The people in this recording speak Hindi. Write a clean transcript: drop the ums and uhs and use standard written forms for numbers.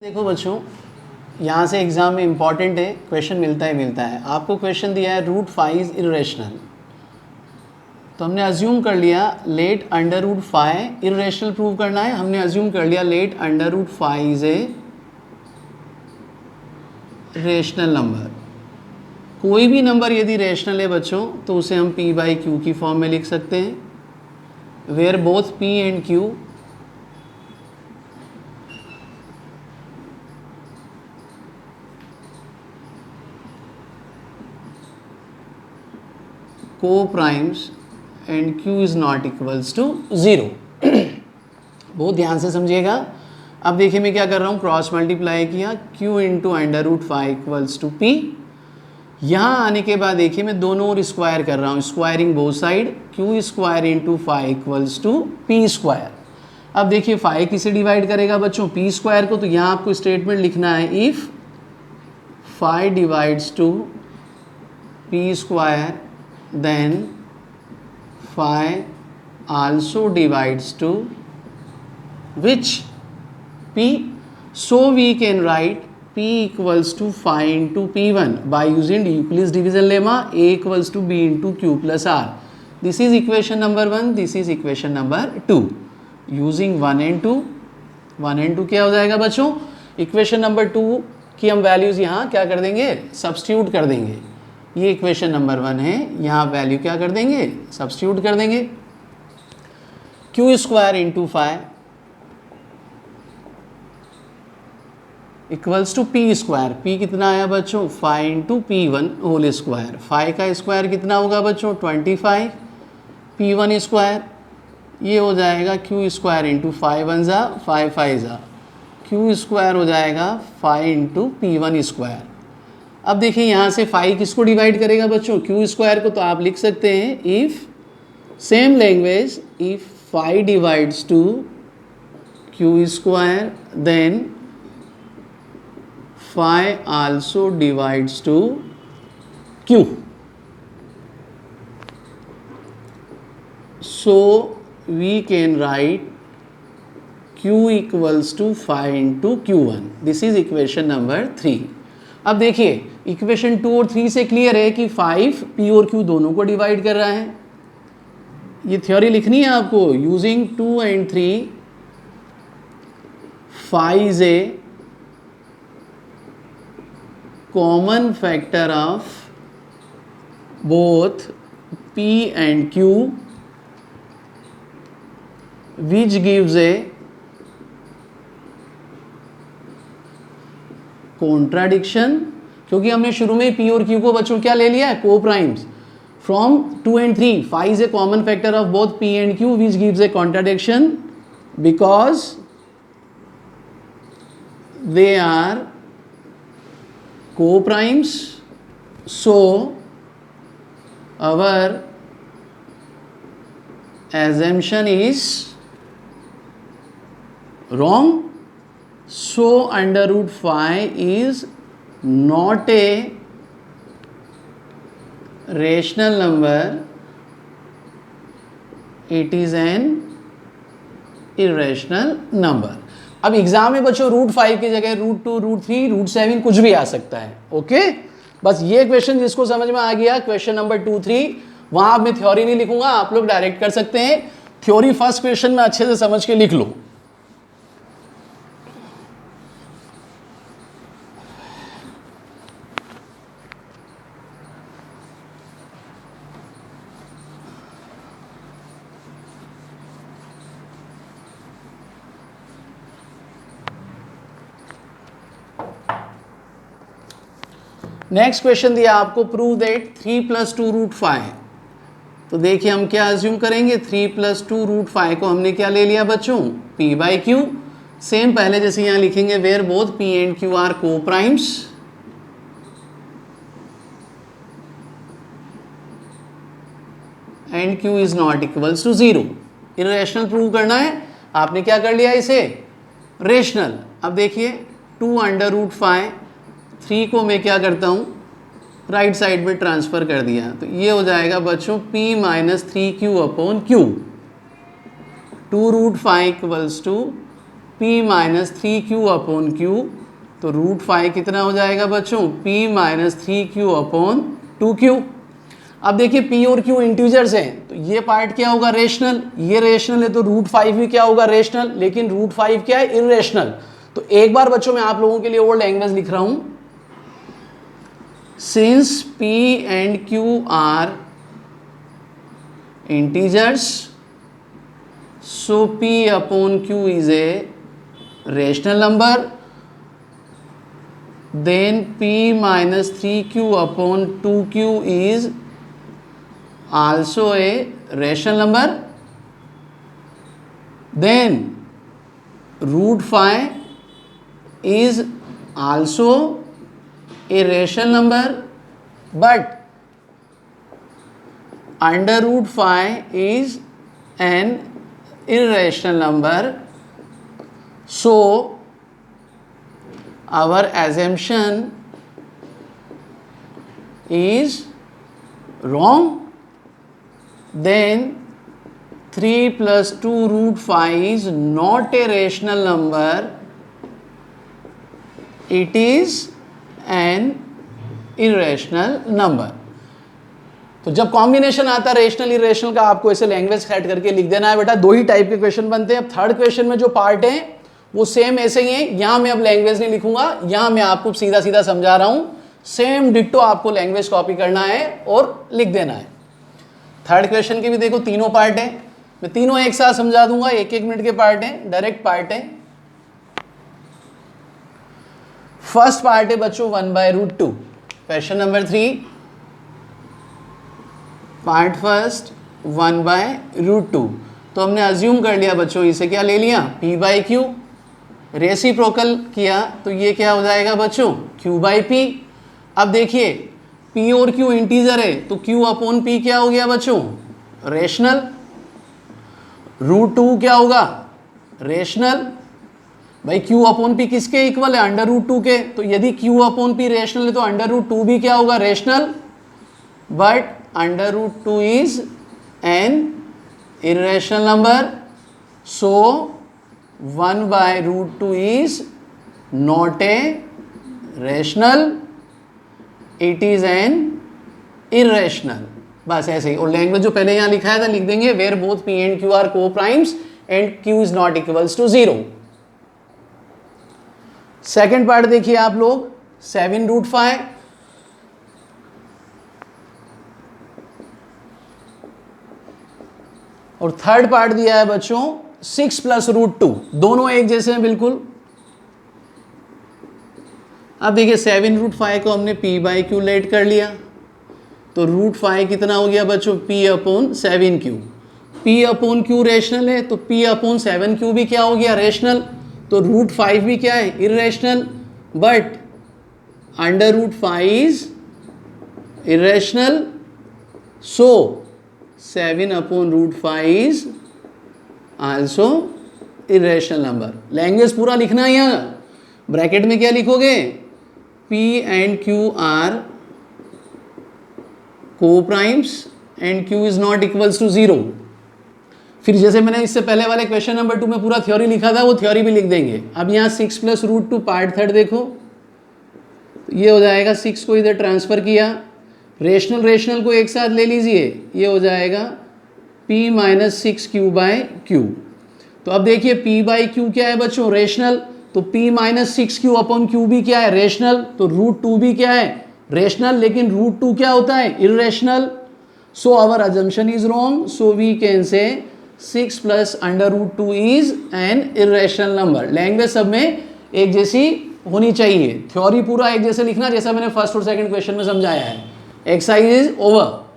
देखो बच्चों, यहाँ से एग्ज़ाम में इम्पॉर्टेंट है, क्वेश्चन मिलता है। आपको क्वेश्चन दिया है रूट 5 इज़ इरेशनल, तो हमने अज्यूम कर लिया let under root 5 irrational prove करना है। हमने अज्यूम कर लिया let under root 5 is a rational number. कोई भी नंबर यदि रेशनल है बच्चों तो उसे हम p बाई क्यू की फॉर्म में लिख सकते हैं, where both p and q co-primes and q is not equals to 0। बहुत ध्यान से समझिएगा। अब देखिए मैं क्या कर रहा हूँ, क्रॉस मल्टीप्लाई किया q into under root 5 equals to p. यहाँ आने के बाद देखिए मैं दोनों ओर स्क्वायर कर रहा हूँ, squaring both side, q square into 5 equals to p square. अब देखिए 5 किसे डिवाइड करेगा बच्चों, p स्क्वायर को, तो यहाँ आपको स्टेटमेंट लिखना है if 5 divides to p square then phi also divides to which p, so we can write p equals to phi into p1 by using Euclid's division lemma, a equals to b into q plus r. This is equation number 1, this is equation number 2 using 1 and 2। 1 and 2 क्या हो जाएगा बच्चों, इक्वेशन नंबर 2 की हम वैल्यूज़ यहाँ क्या कर देंगे, सब्स्टिट्यूट कर देंगे। ये इक्वेशन नंबर 1 है, यहाँ वैल्यू क्या कर देंगे, सब्स्टिट्यूट कर देंगे। Q square into 5 equals to p square. P कितना आया बच्चों, 5 इंटू p1 होल स्क्वायर। 5 का स्क्वायर कितना होगा बच्चों, 25, p1 स्क्वायर ये हो जाएगा क्यू स्क्वायर इंटू 5 वन ज़ा 5 5 ज़ा, क्यू स्क्वायर हो जाएगा 5 इंटू p1 स्क्वायर। अब देखिए यहाँ से 5 किसको डिवाइड करेगा बच्चों, क्यू स्क्वायर को, तो आप लिख सकते हैं if same language, if 5 divides to q square then 5 also divides to q, so we can write q equals to 5 into Q1। This is equation number 3। अब देखिए इक्वेशन 2 और 3 से क्लियर है कि 5 p और q दोनों को डिवाइड कर रहा है। ये थ्योरी लिखनी है आपको, using 2 and 3 5 is a common factor of both p and q which gives a contradiction, क्योंकि हमने शुरू में p और q को बच्चों क्या ले लिया है, coprimes. From 2 and 3 5 is a common factor of both p and q which gives a contradiction because they are coprimes, so our assumption is wrong, so under root 5 is not a rational number, it is an irrational number। अब एग्जाम में बच्चों रूट 5 की जगह रूट 2, रूट 3, रूट 7 कुछ भी आ सकता है। ओके, बस ये क्वेश्चन जिसको समझ में आ गया, क्वेश्चन नंबर 2 3, वहां मैं थ्योरी नहीं लिखूंगा, आप लोग डायरेक्ट कर सकते हैं। थ्योरी फर्स्ट क्वेश्चन में अच्छे से समझ के लिख लो। नेक्स्ट क्वेश्चन दिया आपको, प्रूव दैट 3 + 2 रूट 5। तो देखिए हम क्या अज्यूम करेंगे, 3 + 2 रूट 5 को हमने क्या ले लिया बच्चों, p बाई क्यू। सेम पहले जैसे यहाँ लिखेंगे, where both p and q are coprimes and q is not equals to 0। Irrational prove करना है, आपने क्या कर लिया इसे, रेशनल। अब देखिए 2 अंडर रूट 5, 3 को मैं क्या करता हूँ, राइट साइड में ट्रांसफ़र कर दिया, तो ये हो जाएगा बच्चों p - 3q अपॉन q। 2 रूट 5 equals to p minus 3q upon q, तो रूट 5 कितना हो जाएगा बच्चों, p minus 3q upon 2q। अब देखिए p और q इंटीजर्स हैं, तो ये पार्ट क्या होगा, रेशनल, ये रेशनल है, तो रूट 5 भी क्या होगा, रेशनल, लेकिन रूट 5 क्या है, इरेशनल। तो एक बार बच्चों मैं आप लोगों के लिए ओल्ड लैंग्वेज लिख रहा हूं, since p and q are integers, so p upon q is a rational number, then p minus 3q upon 2q is also a rational number, then root 5 is also a rational number, but under root 5 is an irrational number, so our assumption is wrong, then 3 plus 2 root 5 is not a rational number, it is an irrational number। तो जब कॉम्बिनेशन आता है रेशनल इरेशनल का, आपको ऐसे लैंग्वेज सेट करके लिख देना है बेटा। दो ही टाइप के क्वेश्चन बनते हैं। अब थर्ड क्वेश्चन में जो पार्ट है वो सेम ऐसे ही है, यहां मैं अब लैंग्वेज नहीं लिखूंगा, यहां मैं आपको सीधा सीधा समझा रहा हूं, सेम डिट्टो आपको लैंग्वेज कॉपी करना है और लिख देना है। थर्ड क्वेश्चन के भी देखो तीनों पार्ट है, मैं तीनों एक साथ समझा दूंगा, एक एक मिनट के पार्ट है, डायरेक्ट पार्ट है। फर्स्ट पार्ट है बच्चों 1/√2, क्वेश्चन नंबर 3, पार्ट फर्स्ट 1/√2। तो हमने अज्यूम कर लिया बच्चों, इसे क्या ले लिया, p/q, रेसिप्रोकल किया तो ये क्या हो जाएगा बच्चों, q/p। अब देखिए p और q इंटीजर है, तो q अपॉन p क्या हो गया बच्चों, रेशनल। √2 क्या होगा, रेशनल। भाई q अपॉन p किसके इक्वल है, √2 के, तो यदि q अपॉन p रेशनल है तो √2 भी क्या होगा, rational. But √2 is an irrational number, so 1/√2 is not a rational, it is an irrational। बस ऐसे ही। और लैंग्वेज जो पहले यहाँ लिखाया था लिख देंगे, where both p and q are co-primes and q is not equals to 0। Second part देखिए आप लोग 7√5, और थर्ड पार्ट दिया है बच्चों 6 + √2, दोनों एक जैसे हैं बिल्कुल। अब देखिए 7√5 को हमने p/q लेट कर लिया, तो √5 कितना हो गया बच्चों, p/7q। p/q रेशनल है, तो p/7q भी क्या हो गया, रेशनल। तो √5 भी क्या है, irrational, but √5 is irrational, so 7/√5 is also irrational number। Language पूरा लिखना है यहाँ, ब्रैकेट में क्या लिखोगे, p and q are co-primes and q is not equals to 0। फिर जैसे मैंने इससे पहले वाले क्वेश्चन नंबर 2 में पूरा थ्योरी लिखा था, वो थ्योरी भी लिख देंगे। अब यहाँ 6 + √2 पार्ट थर्ड देखो, तो ये हो जाएगा, 6 को इधर ट्रांसफर किया, रेशनल रेशनल को एक साथ ले लीजिए, ये हो जाएगा p - 6q/q। तो अब देखिए p/q क्या है बच्चों, रेशनल, तो p - 6q अपॉन q भी क्या है, रेशनल, तो √2 भी क्या है, रेशनल, लेकिन √2 क्या होता है, irrational. So our assumption is wrong, so we can say 6 + √2 is an irrational number. Language सब में एक जैसी होनी चाहिए, थ्योरी पूरा एक जैसे लिखना, जैसा मैंने फर्स्ट और सेकंड क्वेश्चन में समझाया है। Exercise is over.